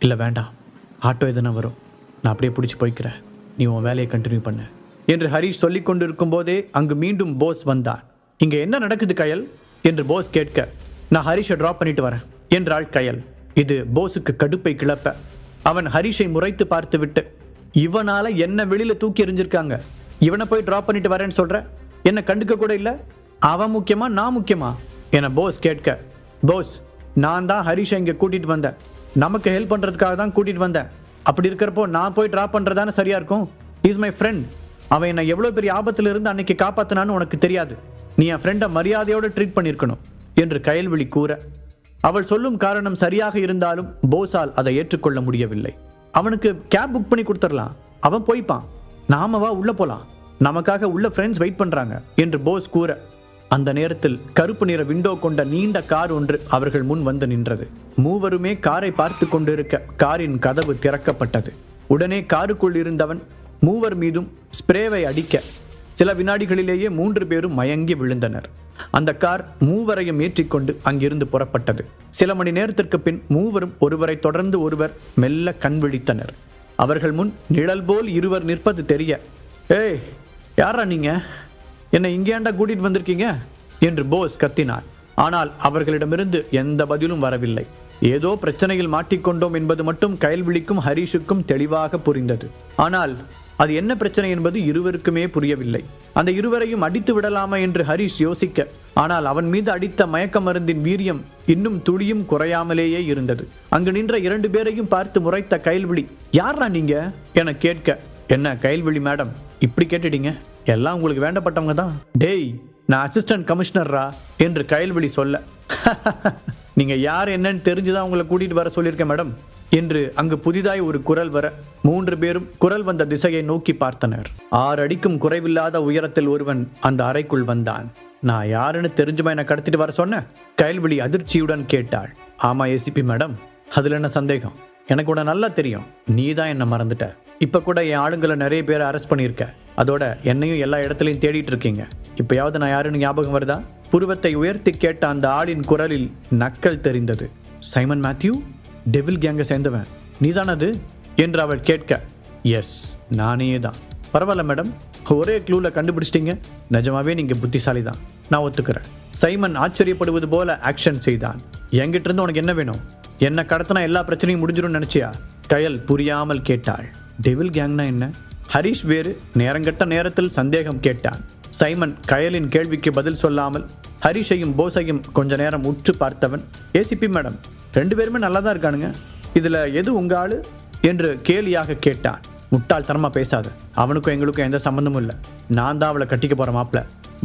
இல்லை வேண்டாம், ஆட்டோ எதுனா வரும், நான் அப்படியே பிடிச்சி போய்க்கிறேன், நீ உன் வேலையை கண்டினியூ பண்ண என்று ஹரிஷ் சொல்லி கொண்டிருக்கும் போதே அங்கு மீண்டும் போஸ் வந்தான். இங்கே என்ன நடக்குது கயல் என்று போஸ் கேட்க, நான் ஹரிஷை ட்ராப் பண்ணிட்டு வரேன் என்றாள் கயல். இது போஸுக்கு கடுப்பை கிளப்ப அவன் ஹரிஷை முறைத்து பார்த்துவிட்டு, இவனால என்ன வெளியில தூக்கி எறிஞ்சிருக்காங்க, இவனை போய் ட்ராப் பண்ணிட்டு வரேன்னு சொல்ற, என்ன கண்டுக்க கூட இல்லை, அவன் முக்கியமா நான் முக்கியமா என போஸ் கேட்க, போஸ் நான் தான் ஹரிஷை இங்கே கூட்டிட்டு வந்தேன், நமக்கு ஹெல்ப் பண்றதுக்காக தான் கூட்டிட்டு வந்தேன், அப்படி இருக்கிறப்போ நான் போய் ட்ராப் பண்றதானே சரியா இருக்கும், இஸ் மை ஃப்ரெண்ட், அவன் என்னை எவ்வளோ பெரிய ஆபத்துல இருந்து அன்னைக்கு காப்பாத்தினான்னு உனக்கு தெரியாது, நீ என் ஃப்ரெண்டை மரியாதையோடு ட்ரீட் பண்ணியிருக்கணும் என்று கயல்விழி கூற, அவள் சொல்லும் காரணம் சரியாக இருந்தாலும் போஸால் அதை ஏற்றுக்கொள்ள முடியவில்லை. அவனுக்கு கேப் புக் பண்ணி கொடுத்துடலாம், அவன் போய்ப்பான், நாம வா உள்ள போலாம், நமக்காக உள்ள ஃப்ரெண்ட்ஸ் வெயிட் பண்றாங்க என்று போஸ் கூற, அந்த நேரத்தில் கருப்பு நிற விண்டோ கொண்ட நீண்ட கார் ஒன்று அவர்கள் முன் வந்து நின்றது. மூவருமே காரை பார்த்து கொண்டிருக்க காரின் கதவு திறக்கப்பட்டது. உடனே காருக்குள் இருந்தவன் மூவர் மீதும் ஸ்ப்ரேவை அடிக்க சில வினாடிகளிலேயே 3 பேரும் மயங்கி விழுந்தனர். அந்த கார் மூவரையும் ஏற்றிக்கொண்டு அங்கிருந்து புறப்பட்டது. சில மணி நேரத்திற்கு பின் மூவரும் ஒருவரை தொடர்ந்து ஒருவர் மெல்ல கண் விழித்தனர். அவர்கள் முன் நிழல் போல் இருவர் நிற்பது தெரிய, ஏய் யாரா நீங்க, என்னை இங்கேண்டா கூட்டிட்டு வந்திருக்கீங்க என்று போஸ் கத்தினார். ஆனால் அவர்களிடமிருந்து எந்த பதிலும் வரவில்லை. ஏதோ பிரச்சனையில் மாட்டிக்கொண்டோம் என்பது மட்டும் கயல்விழிக்கும் ஹரிஷுக்கும் தெளிவாக புரிந்தது. ஆனால் அது என்ன பிரச்சனை என்பது இருவருக்குமே புரியவில்லை. அந்த இருவரையும் அடித்து விடலாமா என்று ஹரிஷ் யோசிக்க, ஆனால் அவன் மீது அடித்த மயக்க மருந்தின் வீரியம் இன்னும் துளியும் குறையாமலேயே இருந்தது. அங்கு நின்ற 2 பேரையும் பார்த்து முறைத்த கயல்விழி, யாரா நீங்க என கேட்க, என்ன கயல்விழி மேடம் இப்படி கேட்டுட்டீங்க, எல்லாம் உங்களுக்கு வேண்டப்பட்டவங்க தான், டேய் நான் அசிஸ்டன்ட் கமிஷனர்ரா என்று கயல்விழி சொல்ல, நீங்க யார் என்னன்னு தெரிஞ்சுதான் உங்களை கூட்டிட்டு வர சொல்லியிருக்கேன் மேடம் என்று அங்கு புதிதாய் ஒரு குரல் வர 3 பேரும் குரல் வந்த திசையை நோக்கி பார்த்தனர். 6 அடிக்கும் குறைவில்லாத உயரத்தில் ஒருவன் அந்த அறைக்குள் வந்தான். நான் யாருன்னு தெரிஞ்சுமா என்னை கடத்திட்டு வர சொன்ன? கயல்விழி அதிர்ச்சியுடன் கேட்டாள். ஆமா ஏசிபி மேடம், அதுல என்ன சந்தேகம், எனக்கு கூட நல்லா தெரியும், நீ தான் என்ன மறந்துட்ட, இப்ப கூட என் ஆளுங்களை நிறைய பேரை அரெஸ்ட் பண்ணியிருக்க, அதோட என்னையும் எல்லா இடத்துலையும் தேடிட்டு இருக்கீங்க, இப்பயாவது நான் யாருன்னு ஞாபகம் வருதா? புருவத்தை உயர்த்தி கேட்ட அந்த ஆளின் குரலில் நக்கல் தெரிந்தது. சைமன் மேத்யூ, டெவில் கேங்கை சேர்ந்தவன் நீதானது என்று அவள் கேட்க, எஸ் நானே தான். பரவாயில்ல மேடம், ஒரே க்ளூல கண்டுபிடிச்சிட்டீங்க, நிஜமாவே நீங்க புத்திசாலி தான், நான் ஒத்துக்கிறேன். சைமன் ஆச்சரியப்படுவது போல ஆக்ஷன் செய்தான். என்கிட்ட இருந்து உனக்கு என்ன வேணும், என்ன கடத்தினா எல்லா பிரச்சனையும் முடிஞ்சிடும் நினைச்சியா? கயல் புரியாமல் கேட்டாள். டெவில் கேங்னா என்ன? ஹரிஷ் வேறு நேரங்கட்ட நேரத்தில் சந்தேகம் கேட்டான். சைமன் கயலின் கேள்விக்கு பதில் சொல்லாமல் ஹரிஷையும் போஸையும் கொஞ்ச நேரம் உற்று பார்த்தவன், ஏசிபி மேடம் 2 பேருமே நல்லா தான் இருக்கானுங்க, இதுல எது உங்க ஆளு என்று கேலியாக கேட்டான். முட்டாள்தனமா பேசாத, அவனுக்கும் எங்களுக்கும் எந்த சம்பந்தமும் இல்லை, நான் தான் அவளை கட்டிக்க போற மாப்ள,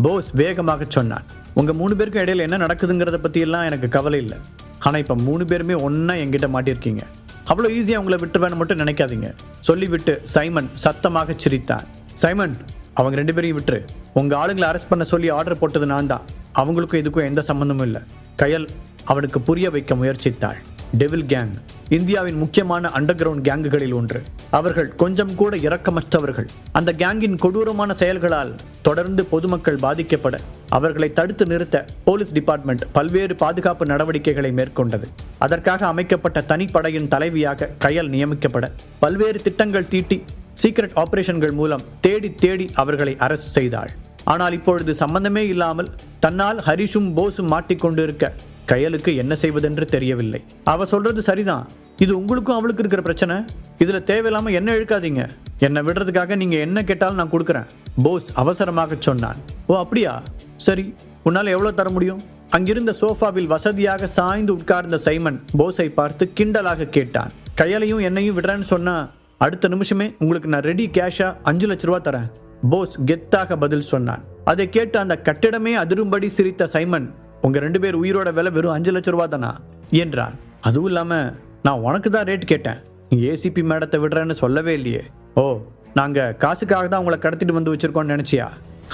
போஸ் வேகமாக சொன்னான். உங்க 3 பேருக்கும் இடையில என்ன நடக்குதுங்கிறத பத்தி எல்லாம் எனக்கு கவலை இல்லை, ஆனா இப்ப 3 பேருமே ஒன்னா என்கிட்ட மாட்டிருக்கீங்க, அவ்வளோ ஈஸியா உங்களை விட்டுருவேன்னு மட்டும் நினைக்காதீங்க சொல்லிவிட்டு சைமன் சத்தமாக சிரித்தான். சைமன், அவங்க 2 பேரையும் விட்டுரு, உங்க ஆளுங்களை அரெஸ்ட் பண்ண சொல்லி ஆர்டர் போட்டது நான் தான், அவங்களுக்கும் இதுக்கும் எந்த சம்பந்தமும் இல்லை. கயல் அவனுக்கு புரிய வைக்க முயற்சித்தாள். டெவில் கேங் இந்தியாவின் முக்கியமான அண்டர் கிரவுண்ட் கேங்குகளில் ஒன்று. அவர்கள் கொஞ்சம் கூட இரக்கமற்றவர்கள். அந்த கேங்கின் கொடூரமான செயல்களால் தொடர்ந்து பொதுமக்கள் பாதிக்கப்பட அவர்களை தடுத்து நிறுத்த போலீஸ் டிபார்ட்மெண்ட் பல்வேறு பாதுகாப்பு நடவடிக்கைகளை மேற்கொண்டது. அதற்காக அமைக்கப்பட்ட தனிப்படையின் தலைவியாக கயல் நியமிக்கப்பட பல்வேறு திட்டங்கள் தீட்டி சீக்ரெட் ஆபரேஷன்கள் மூலம் தேடி தேடி அவர்களை அரெஸ்ட் செய்தாள். ஆனால் இப்பொழுது சம்பந்தமே இல்லாமல் தன்னால் ஹரிஷும் போஸும் மாட்டிக்கொண்டிருக்க கயலுக்கு என்ன செய்வதென்று தெரியவில்லை. அவ சொல்றது சரிதான், இது உங்களுக்கும் அவளுக்கு இருக்கிற பிரச்சனை, இதுல தேவையில்லாம என்ன இழுக்காதீங்க, என்னை விடுறதுக்காக நீங்க என்ன கேட்டாலும் நான் கொடுக்குறேன் போஸ் அவசரமாக சொன்னான். ஓ அப்படியா, சரி உன்னால எவ்வளவு தர முடியும்? அங்கிருந்த சோஃபாவில் வசதியாக சாய்ந்து உட்கார்ந்த சைமன் போஸை பார்த்து கிண்டலாக கேட்டான். கயலையும் என்னையும் விடுறேன்னு சொன்னா அடுத்த நிமிஷமே உங்களுக்கு நான் ரெடி கேஷா 5 லட்ச ரூபா தரேன் போஸ் கெத்தாக பதில் சொன்னான். அதை கேட்டு அந்த கட்டிடமே அதிரும்படி சிரித்த சைமன், உங்க 2 பேர் உயிரோட விலை வெறும் 5 லட்ச ரூபா தானா என்றான். அதுவும் இல்லாம நான் உனக்கு தான் ரேட் கேட்டேன், நீ ஏசிபி மேடத்தை விடுறேன்னு சொல்லவே இல்லையே. ஓ, நாங்க காசுக்காக தான் உங்களை கடத்திட்டு வந்து வச்சிருக்கோம்னு நினைச்சியா?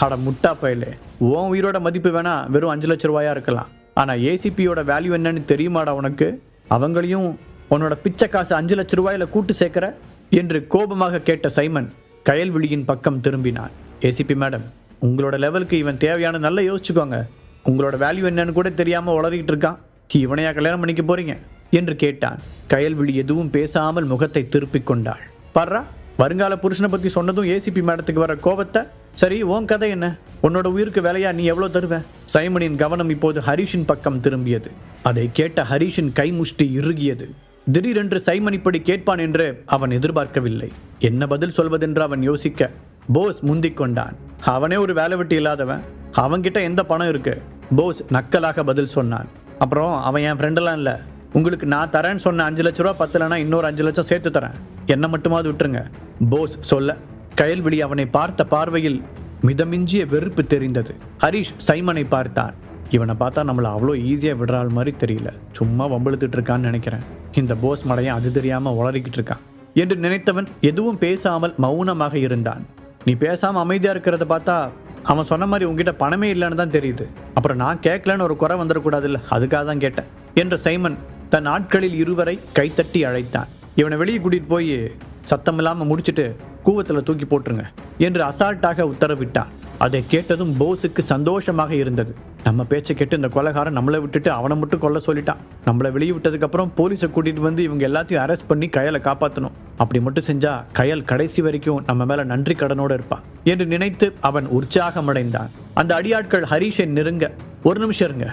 அட முட்டா பயலே, உன் உயிரோட மதிப்பு வேணா வெறும் 5 லட்ச ரூபாயா இருக்கலாம், ஆனா ஏசிபியோட வேல்யூ என்னன்னு தெரியுமாடா உனக்கு? அவங்களையும் உன்னோட பிச்சை காசு 5 லட்ச ரூபாயில கூட்டு சேர்க்கிற என்று கோபமாக கேட்ட சைமன் கயல்விழியின் பக்கம் திரும்பினான். ஏசிபி மேடம், உங்களோட லெவலுக்கு இவன் தேவையான நல்லா யோசிச்சுக்கோங்க, உங்களோட வேல்யூ என்னன்னு கூட தெரியாம உளறிக்கிட்டு இருக்கான், இவனையா கல்யாணம் பண்ணிக்க போறீங்க என்று கேட்டான். கயல்விழி எதுவும் பேசாமல் முகத்தை திருப்பிக் கொண்டாள். பாரா, வருங்கால புருஷனை பத்தி சொன்னதும் ஏசிபி மேடத்துக்கு வர கோபத்தை. சரி, உன் கதை என்ன? உன்னோட உயிருக்கு வேலையா நீ எவ்வளவு தருவ? சைமனின் கவனம் இப்போது ஹரிஷின் பக்கம் திரும்பியது. அதை கேட்ட ஹரிஷின் கைமுஷ்டி இறுகியது. திடீரென்று சைமன் இப்படி கேட்பான் என்று அவன் எதிர்பார்க்கவில்லை. என்ன பதில் சொல்வதென்று அவன் யோசிக்க போஸ் முந்திக் கொண்டான். அவனே ஒரு வேலை வெட்டி இல்லாதவன், அவன்கிட்ட எந்த பணம் இருக்கு? போஸ் நக்கலாக பதில் சொன்னான். அப்புறம் அவன் என் ஃப்ரெண்டெல்லாம் இல்லை. உங்களுக்கு நான் தரேன்னு சொன்ன 5 லட்ச ரூபா பத்தலைன்னா இன்னொரு 5 லட்சம் சேர்த்து தரேன். என்ன மட்டுமாவது விட்டுருங்க போஸ் சொல்ல, கயல்விழி அவனை பார்த்த பார்வையில் மிதமிஞ்சிய வெறுப்பு தெரிந்தது. ஹரிஷ் சைமனை பார்த்தான். இவனை பார்த்தா நம்மளை அவ்வளோ ஈஸியாக விடுறாள் மாதிரி தெரியல. சும்மா வம்பிழுத்துட்டு இருக்கான்னு நினைக்கிறேன். இந்த போஸ் மடையன் அது தெரியாமல் உளறிக்கிட்டு இருக்கான் என்று நினைத்தவன் எதுவும் பேசாமல் மௌனமாக இருந்தான். நீ பேசாமல் அமைதியாக இருக்கிறத பார்த்தா அவன் சொன்ன மாதிரி உங்ககிட்ட பணமே இல்லைன்னு தான் தெரியுது. அப்புறம் நான் கேட்கலன்னு ஒரு குறை வந்துடக்கூடாதுல்ல, அதுக்காக தான் கேட்டேன் என்ற சைமன் தன் ஆட்களில் இருவரை கைத்தட்டி அழைத்தான். இவனை வெளியே கூட்டிட்டு போய் சத்தம் இல்லாமல் முடிச்சுட்டு கூவத்தில் தூக்கி போட்டுருங்க என்று அசால்ட்டாக உத்தரவிட்டான். அதை கேட்டதும் போஸுக்கு சந்தோஷமாக இருந்தது. நம்ம பேச்சை கேட்டு இந்த கொலைகாரன் நம்மளை விட்டுட்டு அவனை மட்டும் கொல்ல சொல்லிட்டான். நம்மளை வெளியே விட்டதுக்கு அப்புறம் போலீஸை கூட்டிட்டு வந்து இவங்க எல்லாத்தையும் அரெஸ்ட் பண்ணி கயலை காப்பாற்றணும். அப்படி மட்டும் செஞ்சா கயல் கடைசி வரைக்கும் நம்ம மேல நன்றி கடனோடு இருப்பான் என்று நினைத்து அவன் உற்சாகமடைந்தான். அந்த அடியாட்கள் ஹரிஷை நெருங்க, ஒரு நிமிஷம் இருங்க,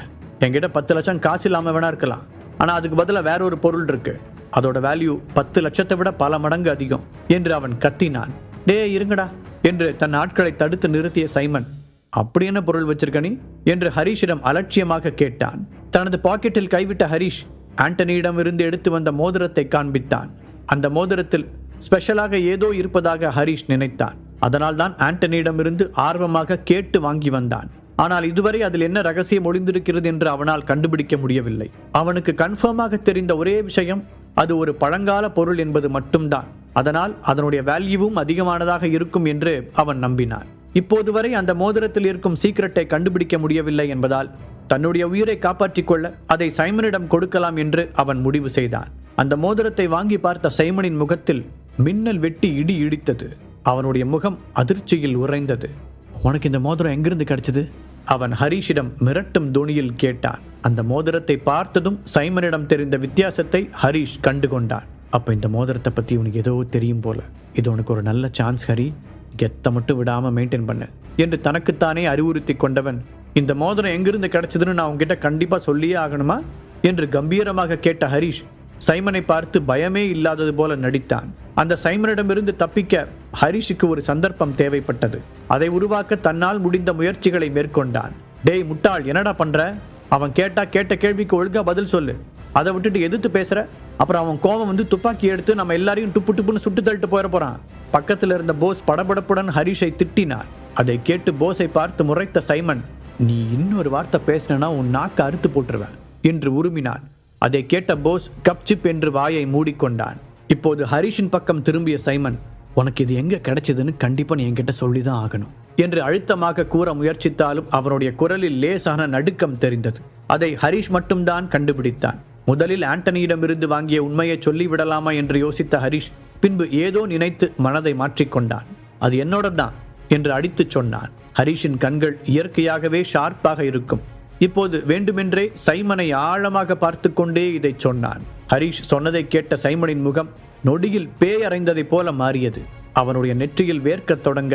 என்கிட்ட 10 லட்சம் காசு இல்லாம வேணா இருக்கலாம், ஆனா அதுக்கு பதிலாக வேற ஒரு பொருள் இருக்கு, அதோட வேல்யூ 10 லட்சத்தை விட பல மடங்கு அதிகம் என்று அவன் கத்தினான். டே இருங்கடா என்று தன் ஆட்களை தடுத்து நிறுத்திய சைமன், அப்படி என்ன பொருள் வச்சிருக்க நீ என்று ஹரிஷிடம் அலட்சியமாக கேட்டான். தனது பாக்கெட்டில் கைவிட்ட ஹரிஷ் ஆண்டனியிடம் இருந்து எடுத்து வந்த மோதிரத்தை காண்பித்தான். அந்த மோதிரத்தில் ஸ்பெஷலாக ஏதோ இருப்பதாக ஹரிஷ் நினைத்தான். அதனால் தான் ஆண்டனியிடம் இருந்து ஆர்வமாக கேட்டு வாங்கி வந்தான். ஆனால் இதுவரை அதில் என்ன ரகசியம் ஒளிந்திருக்கிறது என்று அவனால் கண்டுபிடிக்க முடியவில்லை. அவனுக்கு கன்ஃபார்மாக தெரிந்த ஒரே விஷயம், அது ஒரு பழங்கால பொருள் என்பது மட்டும்தான். அதனால் அதனுடைய வேல்யூவும் அதிகமானதாக இருக்கும் என்று அவன் நம்பினான். இப்போது வரை அந்த மோதிரத்தில் இருக்கும் சீக்ரெட்டை கண்டுபிடிக்க முடியவில்லை என்பதால் தன்னுடைய உயிரை காப்பாற்றிக் கொள்ள அதை சைமனிடம் கொடுக்கலாம் என்று அவன் முடிவு செய்தான். அந்த மோதிரத்தை வாங்கி பார்த்த சைமனின் முகத்தில் மின்னல் வெட்டி இடி இடித்தது. அவனுடைய முகம் அதிர்ச்சியில் உறைந்தது. உனக்கு இந்த மோதிரம் எங்கிருந்து கிடைச்சது? அவன் ஹரிஷிடம் மிரட்டும் தோணியில் கேட்டான். அந்த மோதிரத்தை பார்த்ததும் சைமனிடம் தெரிந்த வித்தியாசத்தை ஹரிஷ் கண்டுகொண்டான். அப்ப இந்த மோதிரத்தை பத்தி உனக்கு ஏதோ தெரியும் போல. இது உனக்கு ஒரு நல்ல சான்ஸ் ஹரி, கெத்த மட்டும் விடாம மெயின்டைன் பண்ணு என்று தனக்குத்தானே அறிவுறுத்தி கொண்டவன், இந்த மோதிரம் எங்கிருந்து கிடைச்சதுன்னு நான் உங்ககிட்ட கண்டிப்பா சொல்லியே ஆகணுமா என்று கம்பீரமாக கேட்ட ஹரிஷ் சைமனை பார்த்து பயமே இல்லாதது போல நடித்தான். அந்த சைமனிடமிருந்து தப்பிக்க ஹரிஷுக்கு ஒரு சந்தர்ப்பம் தேவைப்பட்டது. அதை உருவாக்க தன்னால் முடிந்த முயற்சிகளை மேற்கொண்டான். டேய் முட்டாள், என்னடா பண்ற? அவன் கேட்ட கேள்விக்கு ஒழுங்கா பதில் சொல்லு. அதை விட்டுட்டு எதிர்த்து பேசுற. அப்புறம் அவன் கோபம் வந்து துப்பாக்கி எடுத்து நம்ம எல்லாரையும் டுப்பு டுப்புன்னு சுட்டு தள்ளிட்டு போயிட போறான். பக்கத்தில் இருந்த போஸ் படபடப்புடன் ஹரிஷை திட்டினான். அதை கேட்டு போஸை பார்த்து முறைத்த சைமன், நீ இன்னொரு வார்த்தை பேசினா உன் நாக்க அறுத்து போட்டுருவேன் என்று உருமினான். அதை கேட்ட போஸ் கப்சிப் என்று வாயை மூடிக்கொண்டான். இப்போது ஹரிஷின் பக்கம் திரும்பிய சைமன், உனக்கு இது எங்க கிடைச்சதுன்னு கண்டிப்பா நீ என்கிட்ட சொல்லிதான் ஆகணும் என்று அழுத்தமாக கூற முயற்சித்தாலும் அவனுடைய குரலில் லேசான நடுக்கம் தெரிந்தது. அதை ஹரிஷ் மட்டும்தான் கண்டுபிடித்தான். முதலில் ஆண்டனியிடமிருந்து வாங்கிய உண்மையை சொல்லிவிடலாமா என்று யோசித்த ஹரிஷ் பின்பு ஏதோ நினைத்து மனதை மாற்றிக்கொண்டான். அது என்னோட தான் என்று அடித்து சொன்னான். ஹரிஷின் கண்கள் இயற்கையாகவே ஷார்ப்பாக இருக்கும். இப்போது வேண்டுமென்றே சைமனை ஆழமாக பார்த்து கொண்டே இதை சொன்னான். ஹரிஷ் சொன்னதை கேட்ட சைமனின் முகம் நொடியில் பேய் அறைந்ததை போல மாறியது. அவனுடைய நெற்றியில் வேர்க்கத் தொடங்க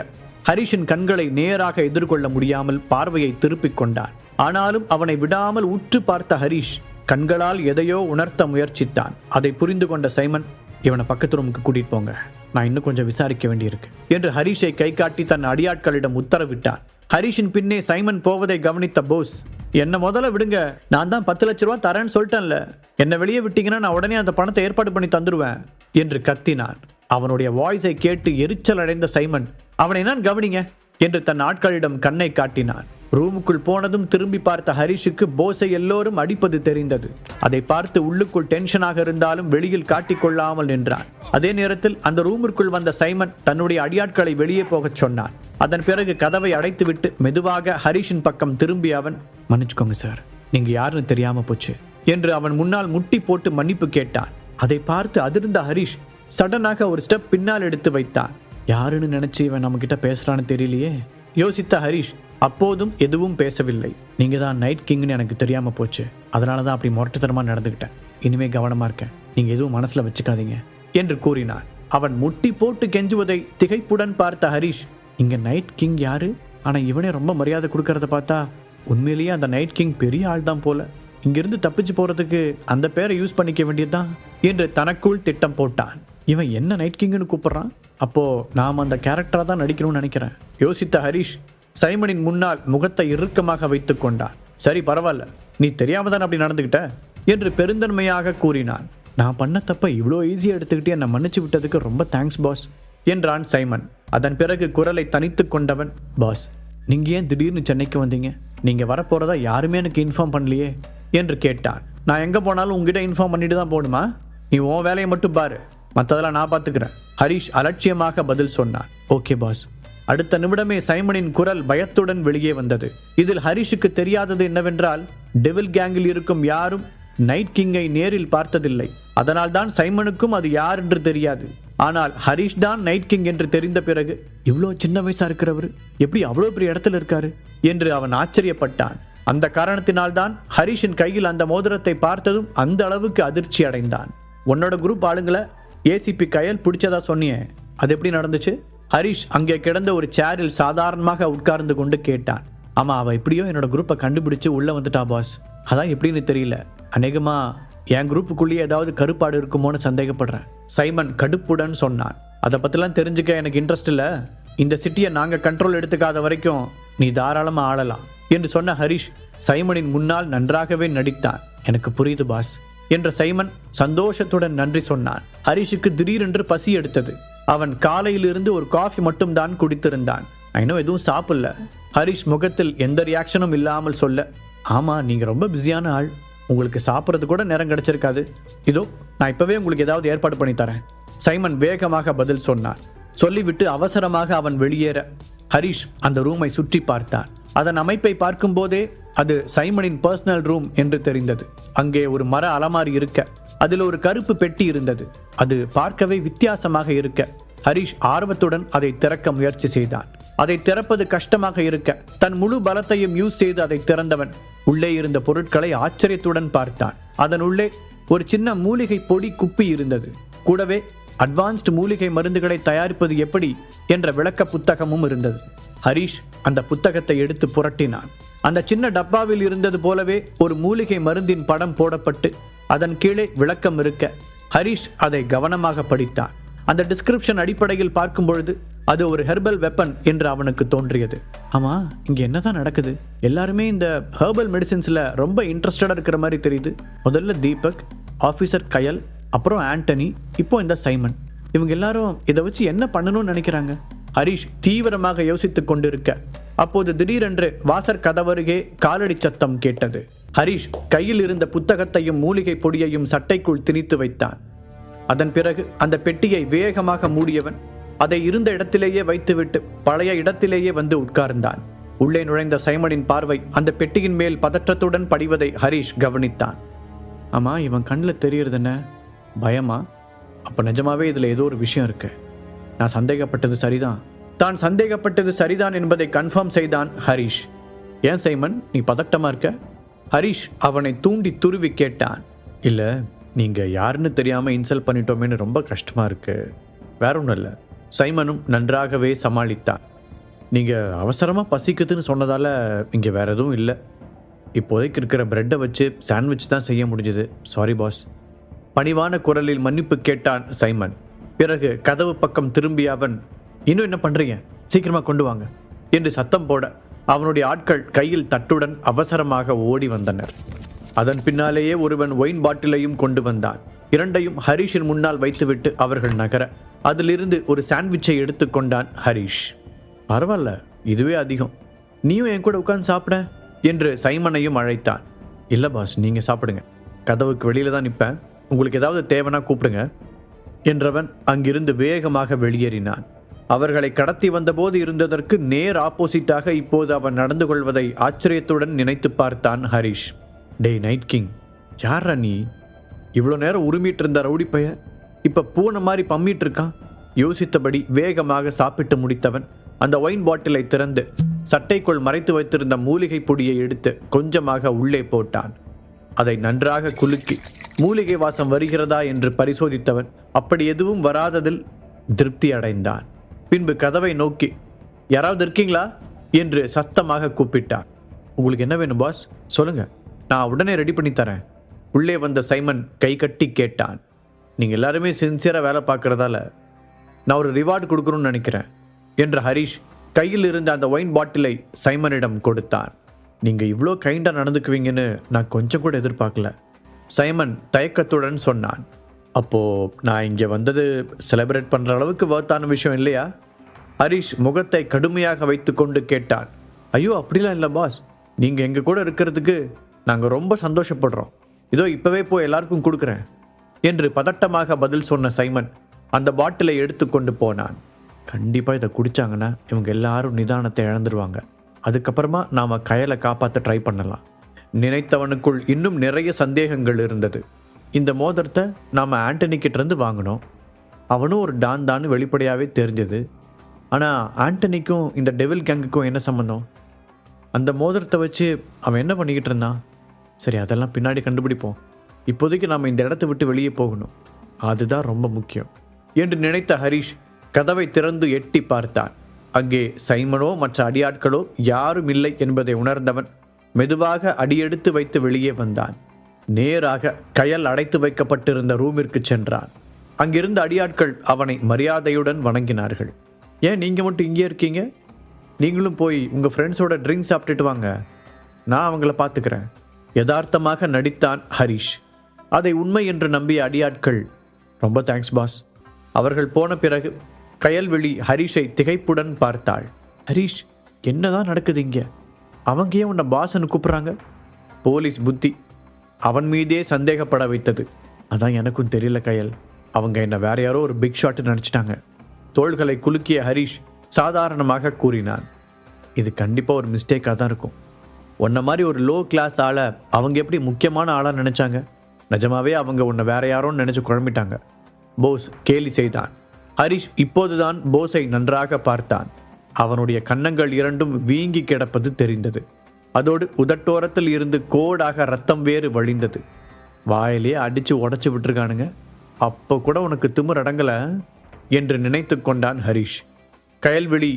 ஹரிஷின் கண்களை நேராக எதிர்கொள்ள முடியாமல் பார்வையை திருப்பிக் கொண்டான். ஆனாலும் அவனை விடாமல் உற்று பார்த்த ஹரிஷ் கண்களால் எதையோ உணர்த்த முயற்சித்தான். அதை புரிந்து கொண்ட சைமன், இவனை பக்கத்து ரூமுக்கு கூட்டிட்டு போங்க, நான் இன்னும் கொஞ்சம் விசாரிக்க வேண்டியிருக்கு என்று ஹரிஷை கை காட்டி தன் அடியாட்களிடம் உத்தரவிட்டான். ஹரிஷின் பின்னே சைமன் போவதை கவனித்த போஸ், என்ன முதல்ல விடுங்க, நான் தான் 10 லட்ச ரூபா தரேன்னு சொல்லிட்டேன்ல, என்னை வெளியே விட்டீங்கன்னா நான் உடனே அந்த பணத்தை ஏற்பாடு பண்ணி தந்துடுவேன் என்று கத்தினான். அவனுடைய வாய்ஸை கேட்டு எரிச்சல் அடைந்த சைமன், அவனை நான் கவனிங்க என்று தன் ஆட்களிடம் கண்ணை காட்டினான். ரூமுக்குள் போனதும் திரும்பி பார்த்த ஹரிஷுக்கு போஸை எல்லோரும் அடிப்பது தெரிந்தது. அதை பார்த்து உள்ளுக்குள் டென்ஷனாக இருந்தாலும் வெளியில் காட்டிக்கொள்ளாமல் நின்றான். அதே நேரத்தில் அந்த ரூமிற்குள் வந்த சைமன் தன்னுடைய அடியாட்களை வெளியே போகச் சொன்னான். அதன் பிறகு கதவை அடைத்துவிட்டு மெதுவாக ஹரிஷின் பக்கம் திரும்பி அவன், மன்னிச்சுக்கோங்க சார், நீங்க யாருன்னு தெரியாம போச்சு என்று அவன் முன்னால் முட்டி போட்டு மன்னிப்பு கேட்டான். அதை பார்த்து அதிர்ந்த ஹரிஷ் சடனாக ஒரு ஸ்டெப் பின்னால் எடுத்து வைத்தான். யாருன்னு நினைச்சு இவன் நம்ம கிட்ட பேசுறான்னு தெரியலையே யோசித்த ஹரிஷ் அப்போதும் எதுவும் பேசவில்லை. நீங்க தான் நைட் கிங்னு எனக்கு தெரியாம போச்சு, அதனாலதான் அப்படி மொரட்டுத்தனமா நடந்துக்கிட்டேன் இனிமே கவனமா இருக்கேன், நீங்க எதுவும் மனசுல வச்சுக்காதீங்க என்று கூறினான். அவன் முட்டி போட்டு கெஞ்சுவதை திகைப்புடன் பார்த்த ஹரிஷ், இங்க நைட் கிங் யாரு? ஆனா இவனே ரொம்ப மரியாதை கொடுக்கறத பார்த்தா உண்மையிலேயே அந்த நைட் கிங் பெரிய ஆள் தான் போல. இங்கிருந்து தப்பிச்சு போறதுக்கு அந்த பேரை யூஸ் பண்ணிக்க வேண்டியதுதான் என்று தனக்குள் திட்டம் போட்டான். இவன் என்ன நைட் கிங்னு கூப்பிடுறான்? அப்போ நாம் அந்த கேரக்டரா தான் நடிக்கணும்னு நினைக்கிறேன் யோசித்த ஹரிஷ் சைமனின் முன்னால் முகத்தை இறுக்கமாக வைத்துக் கொண்டான். சரி பரவாயில்ல, நீ தெரியாம தான் அப்படி நடந்துகிட்ட என்று பெருந்தன்மையாக கூறினான். நான் பண்ண தப்ப இவ்வளோ ஈஸியாக எடுத்துக்கிட்டு என்னை மன்னிச்சு விட்டதுக்கு ரொம்ப தேங்க்ஸ் பாஸ் என்றான் சைமன். அதன் பிறகு குரலை தனித்து கொண்டவன், பாஸ் நீங்க ஏன் திடீர்னு சென்னைக்கு வந்தீங்க? நீங்க வரப்போறதா யாருமே எனக்கு இன்ஃபார்ம் பண்ணலையே என்று கேட்டான். நான் எங்க போனாலும் உங்ககிட்ட இன்ஃபார்ம் பண்ணிட்டு தான் போகணுமா? நீ உன் வேலையை மட்டும் பாரு, மற்றதெல்லாம் நான் பார்த்துக்கிறேன். ஹரிஷ் அலட்சியமாக பதில் சொன்னான். Okay boss. அடுத்த நிமிடமே சைமனின் குரல் பயத்துடன் வெளியே வந்தது. இதில் ஹரிஷுக்கு தெரியாதது என்னவென்றால், டெவில் கேங்கில் இருக்கும் யாரும் நைட் கிங்கை நேரில் பார்த்ததில்லை. அதனால் தான் சைமனுக்கும் அது யார் என்று தெரியாது. ஆனால் ஹரிஷ் தான் நைட் கிங் என்று தெரிந்த பிறகு, இவ்வளோ சின்ன வயசா இருக்கிறவர் எப்படி அவ்வளோ பெரிய இடத்துல இருக்காரு என்று அவன் ஆச்சரியப்பட்டான். அந்த காரணத்தினால்தான் ஹரிஷின் கையில் அந்த மோதிரத்தை பார்த்ததும் அந்த அளவுக்கு அதிர்ச்சி அடைந்தான். உன்னோட குரூப் ஆளுங்களை ஏசிபி கயல் பிடிச்சதா சொன்னியே, அது எப்படி நடந்துச்சு? ஹரிஷ் அங்கே கிடந்த ஒரு சேரில் சாதாரணமாக உட்கார்ந்து கொண்டு கேட்டான். ஆமா, அவ எப்படியோ என்னோட குரூப்பை கண்டுபிடிச்சு உள்ள வந்துட்டா பாஸ். அதான் எப்படின்னு தெரியல. அநேகமா என் குரூப்புக்குள்ளேயே ஏதாவது கருப்பாடு இருக்குமோன்னு சந்தேகப்படுறேன் சைமன் கடுப்புடன் சொன்னான். அதை பத்திலாம் தெரிஞ்சுக்க எனக்கு இன்ட்ரெஸ்ட் இல்லை. இந்த சிட்டியை நாங்க கண்ட்ரோல் எடுத்துக்காத வரைக்கும் நீ தாராளமா ஆளலாம் என்று சொன்ன ஹரிஷ் சைமனின் முன்னால் நன்றாகவே நடித்தான். எனக்கு புரியுது பாஸ் என்ற சைமன் சந்தோஷத்துடன் நன்றி சொன்னான். ஹரிஷுக்கு திடீரென்று பசி எடுத்தது. அவன் காலையிலிருந்து ஒரு காஃபி மட்டும் தான் குடித்திருந்தான். இன்னும் எதுவும் சாப்பிடல. ஹரிஷ் முகத்தில் எந்த ரியாக்ஷனும் இல்லாமல் சொல்ல, ஆமா நீங்க ரொம்ப பிஸியான ஆள், உங்களுக்கு சாப்பிட்றது கூட நேரம் கிடைச்சிருக்காது. இதோ நான் இப்பவே உங்களுக்கு ஏதாவது ஏற்பாடு பண்ணி தரேன் சைமன் வேகமாக பதில் சொன்னான். சொல்லிவிட்டு அவசரமாக அவன் வெளியேற ஹரிஷ் அந்த ரூமை சுற்றி பார்த்தான். அதன் அமைப்பை பார்க்கும் போதே அது சைமனின் பர்சனல் ரூம் என்று தெரிந்தது. அங்கே ஒரு மர அலமாரி இருக்க, அதில் ஒரு கருப்பு பெட்டி இருந்தது. அது பார்க்கவே வித்தியாசமாக இருக்க ஹரிஷ் ஆர்வத்துடன் அதை திறக்க முயற்சி செய்தான். அதை திறப்பது கஷ்டமாக இருக்க தன் முழு பலத்தையும் யூஸ் செய்து அதை திறந்தவன் உள்ளே இருந்த பொருட்களை ஆச்சரியத்துடன் பார்த்தான். அதன் உள்ளே ஒரு சின்ன மூலிகை பொடி குப்பி இருந்தது. கூடவே அட்வான்ஸ்டு மூலிகை மருந்துகளை தயாரிப்பது எப்படி என்ற விளக்க புத்தகமும் இருந்தது. ஹரிஷ் அந்த புத்தகத்தை எடுத்து புரட்டினான். அந்த சின்ன டப்பாவில் இருந்தது போலவே ஒரு மூலிகை மருந்தின் படம் போடப்பட்டு அதன் கீழே விளக்கம் இருக்க ஹரிஷ் அதை கவனமாக படித்தான். அந்த டிஸ்கிரிப்ஷன் அடிப்படையில் பார்க்கும் பொழுது அது ஒரு ஹெர்பல் வெப்பன் என்று அவனுக்கு தோன்றியது. ஆமா, இங்க என்னதான் நடக்குது? எல்லாருமே இந்த ஹெர்பல் மெடிசின்ஸ்ல ரொம்ப இன்ட்ரெஸ்டடா இருக்கிற மாதிரி தெரியுது. முதல்ல தீபக், ஆபீசர் கயல், அப்புறம் ஆண்டனி, இப்போ இந்த சைமன். இவங்க எல்லாரும் இதை வச்சு என்ன பண்ணணும்னு நினைக்கிறாங்க? ஹரிஷ் தீவிரமாக யோசித்துக் கொண்டிருக்க அப்போது திடீரென்று வாசற் கதவருகே காலடி சத்தம் கேட்டது. ஹரிஷ் கையில் இருந்த புத்தகத்தையும் மூலிகை பொடியையும் சட்டைக்குள் திணித்து வைத்தான். அதன் பிறகு அந்த பெட்டியை வேகமாக மூடியவன் அதை இருந்த இடத்திலேயே வைத்துவிட்டு பழைய இடத்திலேயே வந்து உட்கார்ந்தான். உள்ளே நுழைந்த சைமனின் பார்வை அந்த பெட்டியின் மேல் பதற்றத்துடன் படிவதை ஹரிஷ் கவனித்தான். ஆமா, இவன் கண்ணில் தெரியறது என்ன? பயமா? அப்ப நிஜமாவே இதுல ஏதோ ஒரு விஷயம் இருக்கு. நான் சந்தேகப்பட்டது சரிதான். தான் சந்தேகப்பட்டது சரிதான் என்பதை கன்ஃபார்ம் செய்தான் ஹரிஷ். ஏன் சைமன், நீ பதட்டமா இருக்க? ஹரிஷ் அவனை தூண்டி துருவி கேட்டான். இல்ல, நீங்க யாருன்னு தெரியாம இன்சல்ட் பண்ணிட்டோமேன்னு ரொம்ப கஷ்டமா இருக்கு, வேற ஒன்றும் இல்லை. சைமனும் நன்றாகவே சமாளித்தான். நீங்க அவசரமா பசிக்குதுன்னு சொன்னதால இங்க வேற எதுவும் இல்லை. இப்போதைக்கு இருக்கிற பிரெட்டை வச்சு சாண்ட்விச் தான் செய்ய முடிஞ்சது. Sorry boss. பணிவான குரலில் மன்னிப்பு கேட்டான் சைமன். பிறகு கதவு பக்கம் திரும்பிய அவன், இன்னும் என்ன பண்றீங்க, சீக்கிரமா கொண்டு வாங்க என்று சத்தம் போட அவனுடைய ஆட்கள் கையில் தட்டுடன் அவசரமாக ஓடி வந்தனர். அதன் பின்னாலேயே ஒருவன் ஒயின் பாட்டிலையும் கொண்டு வந்தான். இரண்டையும் ஹரிஷின் முன்னால் வைத்துவிட்டு அவர்கள் நகர அதிலிருந்து ஒரு சாண்ட்விச்சை எடுத்துக்கொண்டான் ஹரிஷ். பரவாயில்ல, இதுவே அதிகம், நீயும் என் கூட உட்கார்ந்து சாப்பிட என்று சைமனையும் அழைத்தான். இல்லை பாஸ், நீங்க சாப்பிடுங்க, கதவுக்கு வெளியில தான் நிற்பேன், உங்களுக்கு ஏதாவது தேவைன்னா கூப்பிடுங்க என்றவன் அங்கிருந்து வேகமாக வெளியேறினான். அவர்களை கடத்தி வந்தபோது இருந்ததற்கு நேர் ஆப்போசிட்டாக இப்போது அவன் நடந்து கொள்வதை ஆச்சரியத்துடன் நினைத்து பார்த்தான் ஹரிஷ். டேய் நைட் கிங், யாரா நீ? இவ்வளோ நேரம் உரிமிட்டு இருந்த ரவுடி பைய இப்போ பூனை மாதிரி பம்மிட்டு இருக்கான். யோசித்தபடி வேகமாக சாப்பிட்டு முடித்தவன் அந்த ஒயின் பாட்டிலை திறந்து சட்டைக்குள் மறைத்து வைத்திருந்த மூலிகை பொடியை எடுத்து கொஞ்சமாக உள்ளே போட்டான். அதை நன்றாக குலுக்கி மூலிகை வாசம் வருகிறதா என்று பரிசோதித்தவன் அப்படி எதுவும் வராததில் திருப்தி அடைந்தான். பின்பு கதவை நோக்கி, யாராவது இருக்கீங்களா என்று சத்தமாக கூப்பிட்டான். உங்களுக்கு என்ன வேணும் பாஸ், சொல்லுங்க, நான் உடனே ரெடி பண்ணி தரேன். உள்ளே வந்த சைமன் கை கட்டி கேட்டான். நீங்கள் எல்லாருமே சின்சியராக வேலை பார்க்குறதால நான் ஒரு ரிவார்டு கொடுக்கணும்னு நினைக்கிறேன் என்ற ஹரிஷ் கையில் இருந்த அந்த ஒயின் பாட்டிலை சைமனிடம் கொடுத்தான். நீங்கள் இவ்வளோ கைண்டாக நடந்துக்குவீங்கன்னு நான் கொஞ்சம் கூட எதிர்பார்க்கல, சைமன் தயக்கத்துடன் சொன்னான். அப்போது நான் இங்கே வந்தது செலிப்ரேட் பண்ணுற அளவுக்கு வர்த்தான விஷயம் இல்லையா? ஹரிஷ் முகத்தை கடுமையாக வைத்து கொண்டு கேட்டான். ஐயோ அப்படிலாம் இல்லை பாஸ், நீங்கள் எங்கள் கூட இருக்கிறதுக்கு நாங்கள் ரொம்ப சந்தோஷப்படுறோம். இதோ இப்போவே போய் எல்லாருக்கும் கொடுக்குறேன் என்று பதட்டமாக பதில் சொன்ன சைமன் அந்த பாட்டிலை எடுத்து கொண்டு போனான். கண்டிப்பாக இதை குடித்தாங்கன்னா இவங்க எல்லாரும் நிதானத்தை இழந்துருவாங்க. அதுக்கப்புறமா நாம் கயலை காப்பாற்ற ட்ரை பண்ணலாம். நினைத்தவனுக்குள் இன்னும் நிறைய சந்தேகங்கள் இருந்தது. இந்த மோதிரத்தை நாம் ஆண்டனிக்கிட்டேருந்து வாங்கினோம், அவனும் ஒரு டான் தான் வெளிப்படையாகவே தெரிஞ்சது. ஆனால் ஆண்டனிக்கும் இந்த டெவில் கேங்குக்கும் என்ன சம்மந்தம்? அந்த மோதிரத்தை வச்சு அவன் என்ன பண்ணிக்கிட்டு இருந்தான்? சரி, அதெல்லாம் பின்னாடி கண்டுபிடிப்போம். இப்போதைக்கு நாம் இந்த இடத்த விட்டு வெளியே போகணும், அதுதான் ரொம்ப முக்கியம் என்று நினைத்த ஹரிஷ் கதவை திறந்து எட்டி பார்த்தான். அங்கே சைமனோ மற்ற அடியாட்களோ யாரும் இல்லை என்பதை உணர்ந்தவன் மெதுவாக அடியெடுத்து வைத்து வெளியே வந்தான். நேராக கயல் அடைத்து வைக்கப்பட்டிருந்த ரூமிற்கு சென்றான். அங்கிருந்த அடியாட்கள் அவனை மரியாதையுடன் வணங்கினார்கள். ஏன் நீங்கள் மட்டும் இங்கே இருக்கீங்க? நீங்களும் போய் உங்கள் ஃப்ரெண்ட்ஸோட ட்ரிங்க் சாப்பிட்டுட்டு வாங்க, நான் அவங்கள பார்த்துக்கிறேன் யதார்த்தமாக நடித்தான் ஹரிஷ். அதை உண்மை என்று நம்பிய அடியாட்கள், ரொம்ப தேங்க்ஸ் பாஸ். அவர்கள் போன பிறகு கயல்விழி ஹரிஷை திகைப்புடன் பார்த்தாள். ஹரிஷ், என்னதான் நடக்குது இங்கே? அவங்க ஏன் உன்னை பாஸ்ன்னு கூப்பிட்றாங்க? போலீஸ் புத்தி அவன் மீதே சந்தேகப்பட வைத்தது. அதான் எனக்கும் தெரியல கயல், அவங்க என்னை வேற யாரோ ஒரு பிக் ஷாட்டு நினச்சிட்டாங்க. தோள்களை குலுக்கிய ஹரிஷ் சாதாரணமாக கூறினான். இது கண்டிப்பாக ஒரு மிஸ்டேக்காக தான் இருக்கும். உன்ன மாதிரி ஒரு லோ கிளாஸ் ஆளை அவங்க எப்படி முக்கியமான ஆளாக நினச்சாங்க? நிஜமாவே அவங்க உன்னை வேற யாரோன்னு நினச்சி குழம்பிட்டாங்க, போஸ் கேலி செய்தான். ஹரிஷ் இப்போதுதான் போஸை நன்றாக பார்த்தான். அவனுடைய கன்னங்கள் இரண்டும் வீங்கி கிடப்பது தெரிந்தது. அதோடு உதட்டோரத்தில் இருந்து கோடாக ரத்தம் வேறு வழிந்தது. வாயிலே அடித்து உடச்சி விட்டுருக்கானுங்க. அப்போ கூட உனக்கு திமிர் அடங்கலை என்று நினைத்து கொண்டான் ஹரிஷ். கயல்விழி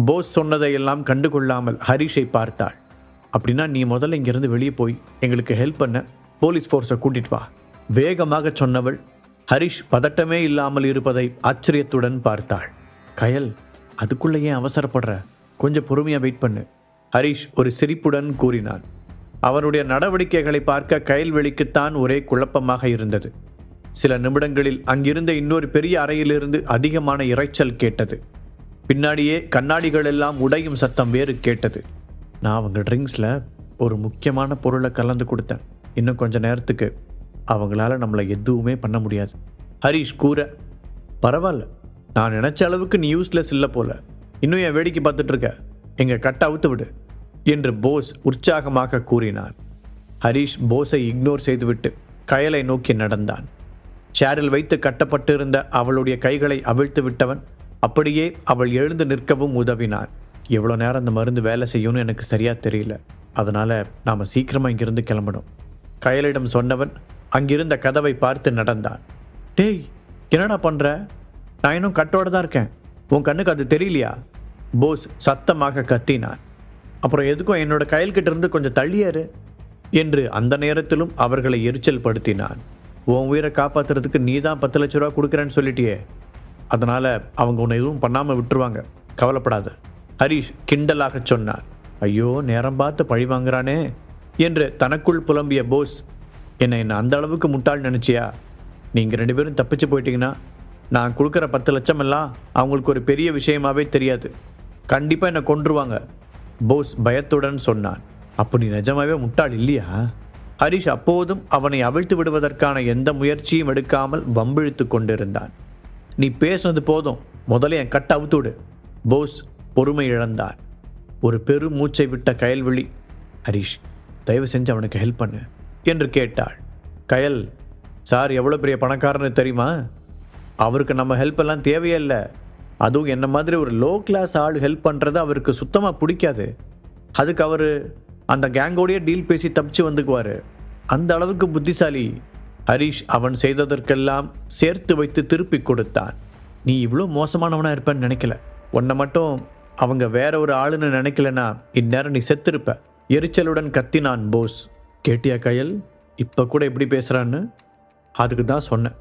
போஸ் சொன்னதையெல்லாம் கண்டுகொள்ளாமல் ஹரிஷை பார்த்தாள். அப்படின்னா நீ முதல்ல இங்கிருந்து வெளியே போய் எங்களுக்கு ஹெல்ப் பண்ண போலீஸ் ஃபோர்ஸை கூட்டிட்டு வா, வேகமாக சொன்னவள் ஹரிஷ் பதட்டமே இல்லாமல் இருப்பதை ஆச்சரியத்துடன் பார்த்தாள். கயல், அதுக்குள்ளே ஏன் அவசரப்படுற? கொஞ்சம் பொறுமையாக வெயிட் பண்ணு, ஹரிஷ் ஒரு சிரிப்புடன் கூறினான். அவனுடைய நடவடிக்கைகளை பார்க்க கயல்வெளிக்குத்தான் ஒரே குழப்பமாக இருந்தது. சில நிமிடங்களில் அங்கிருந்த இன்னொரு பெரிய அறையிலிருந்து அதிகமான இரைச்சல் கேட்டது. பின்னாடியே கண்ணாடிகள் எல்லாம் உடையும் சத்தம் வேறு கேட்டது. நான் அவங்க ட்ரிங்க்ஸில் ஒரு முக்கியமான பொருளை கலந்து கொடுத்தேன். இன்னும் கொஞ்ச நேரத்துக்கு அவங்களால நம்மளை எதுவுமே பண்ண முடியாது, ஹரிஷ் கூற. பரவாயில்ல, நான் நினச்ச அளவுக்கு நீ யூஸ்லெஸ் இல்லை போல. இன்னும் என் வேடிக்கை பார்த்துட்டு இருக்க, எங்கள் கட்டை அவுத்து விடு என்று போஸ் உற்சாகமாக கூறினான். ஹரிஷ் போஸை இக்னோர் செய்துவிட்டு கயலை நோக்கி நடந்தான். சேரில் வைத்து கட்டப்பட்டிருந்த அவளுடைய கைகளை அவிழ்த்து விட்டவன் அப்படியே அவள் எழுந்து நிற்கவும் உதவினான். எவ்வளோ நேரம் அந்த மருந்து வேலை செய்யும்னு எனக்கு சரியாக தெரியல, அதனால் நாம் சீக்கிரமாக இங்கிருந்து கிளம்பணும் கயலிடம் சொன்னவன் அங்கிருந்த கதவை பார்த்து நடந்தான். டேய், என்னடா பண்ணுற? நான் இன்னும் கட்டோட தான் இருக்கேன், உன் கண்ணுக்கு அது தெரியலையா? போஸ் சத்தமாக கத்தினான். அப்புறம் எதுக்கும் என்னோட கயல்கிட்ட இருந்து கொஞ்சம் தள்ளியாரு என்று அந்த நேரத்திலும் அவர்களை எரிச்சல் படுத்தினான். உன் உயிரை காப்பாற்றுறதுக்கு நீ தான் 10 லட்ச ரூபா கொடுக்குறேன்னு சொல்லிட்டியே, அதனால் அவங்க உன்னை எதுவும் பண்ணாமல் விட்டுருவாங்க, கவலைப்படாத, ஹரிஷ் கிண்டலாக சொன்னான். ஐயோ, நேரம் பார்த்து பழி வாங்குறானே என்று தனக்குள் புலம்பிய போஸ், என்னை அந்த அளவுக்கு முட்டாள் நினச்சியா? நீங்கள் 2 பேரும் தப்பிச்சு போயிட்டீங்கன்னா நான் கொடுக்குற 10 லட்சம் எல்லாம் அவங்களுக்கு ஒரு பெரிய விஷயமாவே தெரியாது, கண்டிப்பாக என்னை கொன்றுவாங்க, போஸ் பயத்துடன் சொன்னான். அப்படி நிஜமாவே முட்டாள் இல்லையா? ஹரிஷ் அப்போதும் அவனை அவிழ்த்து விடுவதற்கான எந்த முயற்சியும் எடுக்காமல் வம்பிழுத்து கொண்டிருந்தான். நீ பேசுனது போதும், முதல்ல என் கட்டை அவுத்து விடு. போஸ் பொறுமை இழந்தான். ஒரு பெரு மூச்சை விட்ட கயல்விழி, ஹரிஷ், தயவு செஞ்சு அவனுக்கு ஹெல்ப் பண்ணு என்று கேட்டாள். கயல், சார் எவ்வளோ பெரிய பணக்காரன்னு தெரியுமா? அவருக்கு நம்ம ஹெல்ப் எல்லாம் தேவையே இல்லை. அதுவும் என்ன மாதிரி ஒரு லோ கிளாஸ் ஆள் ஹெல்ப் பண்ணுறது அவருக்கு சுத்தமாக பிடிக்காது. அதுக்கு அவர் அந்த கேங்கோடையே டீல் பேசி தப்பிச்சு வந்துக்குவார். அந்த அளவுக்கு புத்திசாலி. ஹரிஷ் அவன் செய்ததற்கெல்லாம் சேர்த்து வைத்து திருப்பி கொடுத்தான். நீ இவ்வளோ மோசமானவனா இருப்பேன்னு நினைக்கல. உன்னை மட்டும் அவங்க வேற ஒரு ஆளுன்னு நினைக்கலனா இந்நேரம் நீ செத்திருப்ப. எரிச்சலுடன் கத்தினான் போஸ். கேட்டியா கயல், இப்போ கூட எப்படி பேசுகிறான்னு? அதுக்கு தான் சொன்னேன்.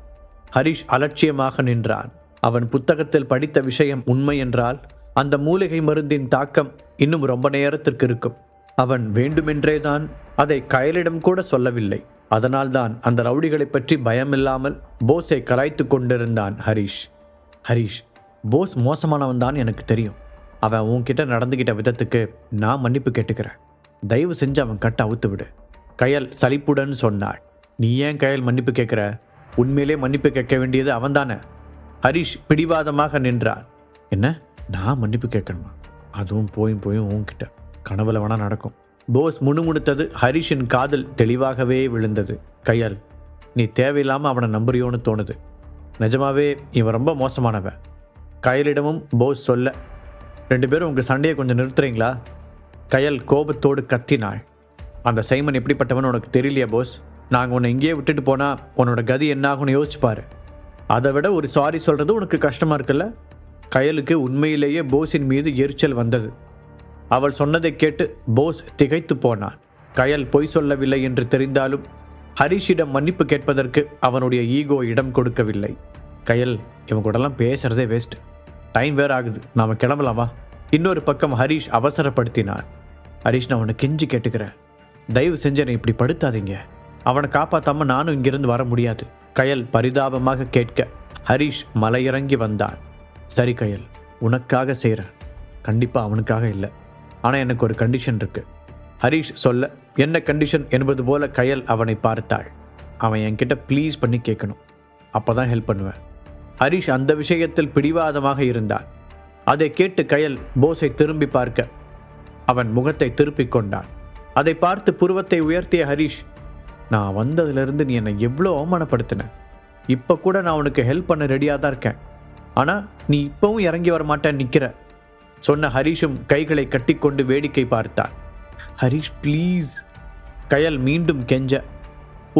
ஹரிஷ் அலட்சியமாக நின்றான். அவன் புத்தகத்தில் படித்த விஷயம் உண்மை என்றால் அந்த மூலிகை மருந்தின் தாக்கம் இன்னும் ரொம்ப நேரத்திற்கு இருக்கும். அவன் வேண்டுமென்றே தான் அதை கயலிடம் கூட சொல்லவில்லை. அதனால்தான் அந்த ரவுடிகளை பற்றி பயமில்லாமல் போஸை கலாய்த்து கொண்டிருந்தான் ஹரிஷ். ஹரிஷ், போஸ் மோசமானவன் தான் எனக்கு தெரியும். அவன் உன்கிட்ட நடந்துகிட்ட விதத்துக்கு நான் மன்னிப்பு கேட்டுக்கிறேன். தயவு செஞ்சு அவன் கட்ட அவுத்து விடு. கயல் சலிப்புடன் சொன்னாள். நீ ஏன் கயல் மன்னிப்பு கேட்குற? உண்மையிலே மன்னிப்பு கேட்க வேண்டியது அவன் தானே? ஹரிஷ் பிடிவாதமாக நின்றான். என்ன, நான் மன்னிப்பு கேட்கணுமா? அதுவும் போயும் உன்கிட்ட கனவுல வேணா நடக்கும். போஸ் முணுமுணுத்தது ஹரிஷின் காதில் தெளிவாகவே விழுந்தது. கயல், நீ தேவையில்லாமல் அவனை நம்புறியோன்னு தோணுது. நிஜமாவே இவன் ரொம்ப மோசமானவன். கயலிடமும் போஸ் சொல்ல, 2 பேரும் உங்கள் சண்டையை கொஞ்சம் நிறுத்துறீங்களா? கயல் கோபத்தோடு கத்தினாள். அந்த சைமன் எப்படிப்பட்டவன் உனக்கு தெரியலையா போஸ்? நாங்கள் உன்னை இங்கேயே விட்டுட்டு போனால் உன்னோட கதி என்னாகும்னு யோசிச்சுப்பாரு. அதை விட ஒரு சாரி சொல்கிறது உனக்கு கஷ்டமாக இருக்குல்ல? கயலுக்கு உண்மையிலேயே போஸின் மீது எரிச்சல் வந்தது. அவள் சொன்னதை கேட்டு போஸ் திகைத்து போனான். கயல் பொய் சொல்லவில்லை என்று தெரிந்தாலும் ஹரிஷிடம் மன்னிப்பு கேட்பதற்கு அவனுடைய ஈகோ இடம் கொடுக்கவில்லை. கயல், இவன் கூடலாம் பேசுறதே வேஸ்ட். டைம் வேற ஆகுது, நாம் கிளம்பலாமா? இன்னொரு பக்கம் ஹரிஷ் அவசரப்படுத்தினான். ஹரிஷ், நான் அவனை கெஞ்சி கேட்டுக்கிறேன், தயவு செஞ்சு என்னை இப்படி படுத்தாதீங்க. அவனை காப்பாற்றாம நானும் இங்கிருந்து வர முடியாது. கயல் பரிதாபமாக கேட்க ஹரிஷ் மலையிறங்கி வந்தான். சரி கயல், உனக்காக செய்கிறேன், கண்டிப்பாக அவனுக்காக இல்லை. ஆனால் எனக்கு ஒரு கண்டிஷன் இருக்கு. ஹரிஷ் சொல்ல, என்ன கண்டிஷன் என்பது போல கயல் அவனை பார்த்தாள். அவன் என்கிட்ட ப்ளீஸ் பண்ணி கேட்கணும், அப்போ தான் ஹெல்ப் பண்ணுவேன். ஹரிஷ் அந்த விஷயத்தில் பிடிவாதமாக இருந்தான். அதை கேட்டு கயல் போஸை திரும்பி பார்க்க அவன் முகத்தை திருப்பிக் கொண்டான். அதை பார்த்து புருவத்தை உயர்த்திய ஹரிஷ், நான் வந்ததுலேருந்து நீ என்னை எவ்வளோ அவமானப்படுத்தின. இப்போ கூட நான் உனக்கு ஹெல்ப் பண்ண ரெடியாக தான் இருக்கேன். ஆனால் நீ இப்போவும் இறங்கி வர மாட்டேன்னு நிற்கிற. சொன்ன ஹரிஷும் கைகளை கட்டிக்கொண்டு வேடிக்கை பார்த்தான். ஹரிஷ் ப்ளீஸ். கயல் மீண்டும் கெஞ்ச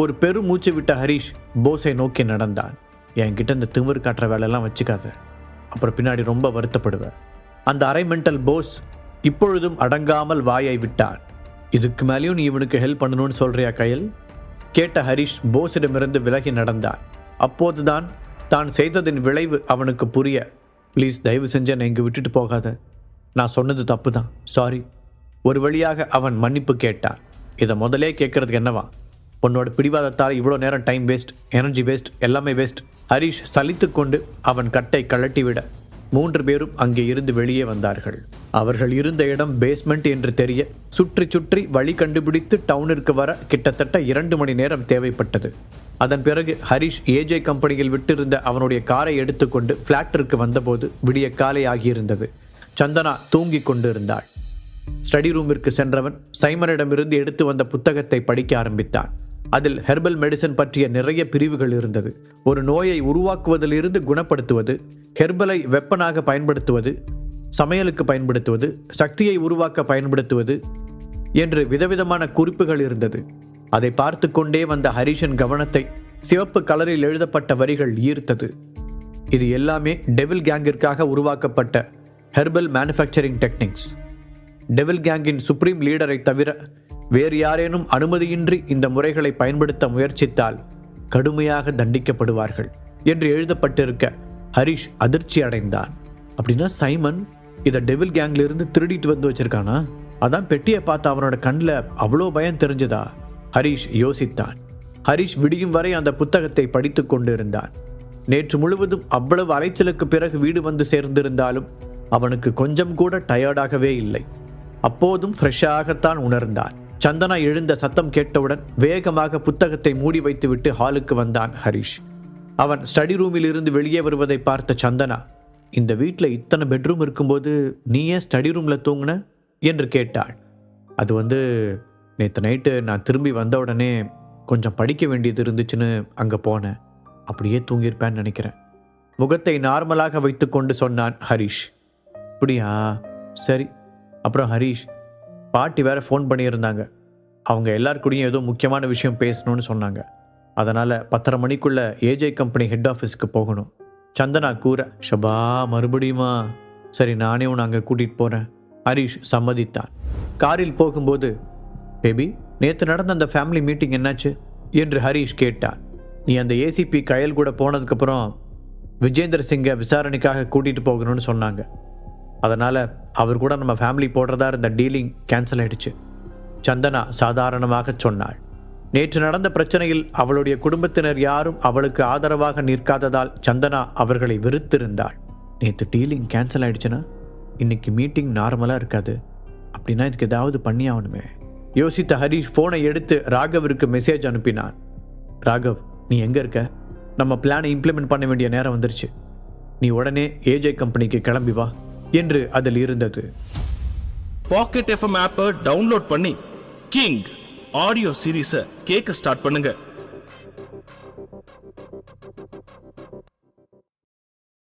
ஒரு பெரு மூச்சு விட்ட ஹரிஷ் போஸை நோக்கி நடந்தான். என்கிட்ட இந்த திமிர் காட்டுற வேலையெல்லாம் வச்சுக்காத, அப்புறம் பின்னாடி ரொம்ப வருத்தப்படுவேன். அந்த அரை மென்டல் போஸ் இப்பொழுதும் அடங்காமல் வாயை விட்டான். இதுக்கு மேலேயும் நீ இவனுக்கு ஹெல்ப் பண்ணணும்னு சொல்றியா கயல்? கேட்ட ஹரிஷ் போஸிடமிருந்து விலகி நடந்தான். அப்போதுதான் தான் செய்ததின் விளைவு அவனுக்கு புரிய, ப்ளீஸ் தயவு செஞ்சு என்னை இங்கே விட்டுட்டு போகாத, நான் சொன்னது தப்பு தான், சாரி. ஒரு வழியாக அவன் மன்னிப்பு கேட்டான். இதை முதலே கேட்கறதுக்கு என்னவா? உன்னோட பிடிவாதத்தால் இவ்வளோ நேரம் டைம் வேஸ்ட், எனர்ஜி வேஸ்ட், எல்லாமே வேஸ்ட். ஹரிஷ் சலித்து கொண்டு அவன் கட்டை கழட்டிவிட 3 பேரும் அங்கே இருந்து வெளியே வந்தார்கள். அவர்கள் இருந்த இடம் பேஸ்மெண்ட் என்று தெரிய சுற்றி சுற்றி வழி கண்டுபிடித்து டவுனிற்கு வர கிட்டத்தட்ட 2 மணி நேரம் தேவைப்பட்டது. அதன் பிறகு ஹரிஷ் ஏஜே கம்பெனியில் விட்டிருந்த அவனுடைய காரை எடுத்துக்கொண்டு பிளாட்டிற்கு வந்தபோது விடிய காலை ஆகியிருந்தது. சந்தனா தூங்கி கொண்டிருந்தாள். ஸ்டடி ரூமிற்கு சென்றவன் சைமனிடமிருந்து எடுத்து வந்த புத்தகத்தை படிக்க ஆரம்பித்தான். அதில் ஹெர்பல் மெடிசன் பற்றிய நிறைய பிரிவுகள் இருந்தது. ஒரு நோயை உருவாக்குவதிலிருந்து குணப்படுத்துவது, ஹெர்பலை வெப்பனாக பயன்படுத்துவது, சமையலுக்கு பயன்படுத்துவது, சக்தியை உருவாக்க பயன்படுத்துவது என்று விதவிதமான குறிப்புகள் இருந்தது. அதை பார்த்து கொண்டே வந்த ஹரிஷன் கவனத்தை சிவப்பு கலரில் எழுதப்பட்ட வரிகள் ஈர்த்தது. இது எல்லாமே டெவில் கேங்கிற்காக உருவாக்கப்பட்ட ஹெர்பல் மேனுஃபேக்சரிங் டெக்னிக்ஸ். டெவில் கேங்கின் சுப்ரீம் லீடரை தவிர வேறு யாரேனும் அனுமதியின்றி இந்த முறைகளை பயன்படுத்த முயற்சித்தால் கடுமையாக தண்டிக்கப்படுவார்கள் என்று எழுதப்பட்டிருக்க ஹரிஷ் அதிர்ச்சி அடைந்தான். அப்படின்னா சைமன் இதை டெவில் கேங்லிருந்து திருடிட்டு வந்து வச்சிருக்கானா? அதான் பெட்டியை பார்த்து அவனோட கண்ணில் அவ்வளோ பயம் தெரிஞ்சதா? ஹரிஷ் யோசித்தான். ஹரிஷ் விடியும் வரை அந்த புத்தகத்தை படித்து கொண்டிருந்தான். நேற்று முழுவதும் அவ்வளவு அலைச்சலுக்கு பிறகு வீடு வந்து சேர்ந்திருந்தாலும் அவனுக்கு கொஞ்சம் கூட டயர்டாகவே இல்லை. அப்போதும் ஃப்ரெஷ்ஷாகத்தான் உணர்ந்தான். சந்தனா எழுந்த சத்தம் கேட்டவுடன் வேகமாக புத்தகத்தை மூடி வைத்துவிட்டு ஹாலுக்கு வந்தான் ஹரிஷ். அவன் ஸ்டடி ரூமில் இருந்து வெளியே வருவதை பார்த்த சந்தனா, இந்த வீட்டில் இத்தனை பெட்ரூம் இருக்கும்போது நீ ஏன் ஸ்டடி ரூமில் தூங்குன என்று கேட்டாள். அது நேற்று நைட்டு நான் திரும்பி வந்த உடனே கொஞ்சம் படிக்க வேண்டியது இருந்துச்சுன்னு அங்கே போனேன், அப்படியே தூங்கியிருப்பேன்னு நினைக்கிறேன். முகத்தை நார்மலாக வைத்து கொண்டு சொன்னான் ஹரிஷ். அப்படியா, சரி. அப்புறம் ஹரிஷ், பாட்டி வேற ஃபோன் பண்ணியிருந்தாங்க. அவங்க எல்லாருக்கூடையும் ஏதோ முக்கியமான விஷயம் பேசணும்னு சொன்னாங்க. அதனால் 10:30 மணிக்குள்ளே ஏஜே கம்பெனி ஹெட் ஆஃபீஸ்க்கு போகணும். சந்தனா கூற, ஷபா மறுபடியுமா? சரி, நானே உன்னை அங்கே கூட்டிகிட்டு போகிறேன். ஹரிஷ் சம்மதித்தான். காரில் போகும்போது, பேபி, நேற்று நடந்த அந்த ஃபேமிலி மீட்டிங் என்னாச்சு என்று ஹரிஷ் கேட்டான். நீ அந்த ஏசிபி கயல் கூட போனதுக்கப்புறம் விஜேந்தர் சிங்கை விசாரணைக்காக கூட்டிகிட்டு போகணும்னு சொன்னாங்க. அதனால் அவர் கூட நம்ம ஃபேமிலி போடுறதா இருந்த டீலிங் கேன்சல் ஆயிடுச்சு. சந்தனா சாதாரணமாக சொன்னாள். நேற்று நடந்த பிரச்சனையில் அவளுடைய குடும்பத்தினர் யாரும் அவளுக்கு ஆதரவாக நிற்காததால் சந்தனா அவர்களை வெறுத்திருந்தாள். நேற்று டீலிங் கேன்சல் ஆயிடுச்சுன்னா இன்னைக்கு மீட்டிங் நார்மலாக இருக்காது. அப்படின்னா இதுக்கு ஏதாவது பண்ணி ஆகணுமே. யோசித்த ஹரிஷ் ஃபோனை எடுத்து ராகவிற்கு மெசேஜ் அனுப்பினான். ராகவ், நீ எங்கே இருக்க? நம்ம பிளானை இம்ப்ளிமெண்ட் பண்ண வேண்டிய நேரம் வந்துருச்சு. நீ உடனே ஏஜே கம்பெனிக்கு கிளம்பி வா என்று அதில் இருந்தது. பாக்கெட் எஃப்எம் ஆப்பை டவுன்லோட் பண்ணி கிங் ஆடியோ சீரீஸை கேட்க ஸ்டார்ட் பண்ணுங்க.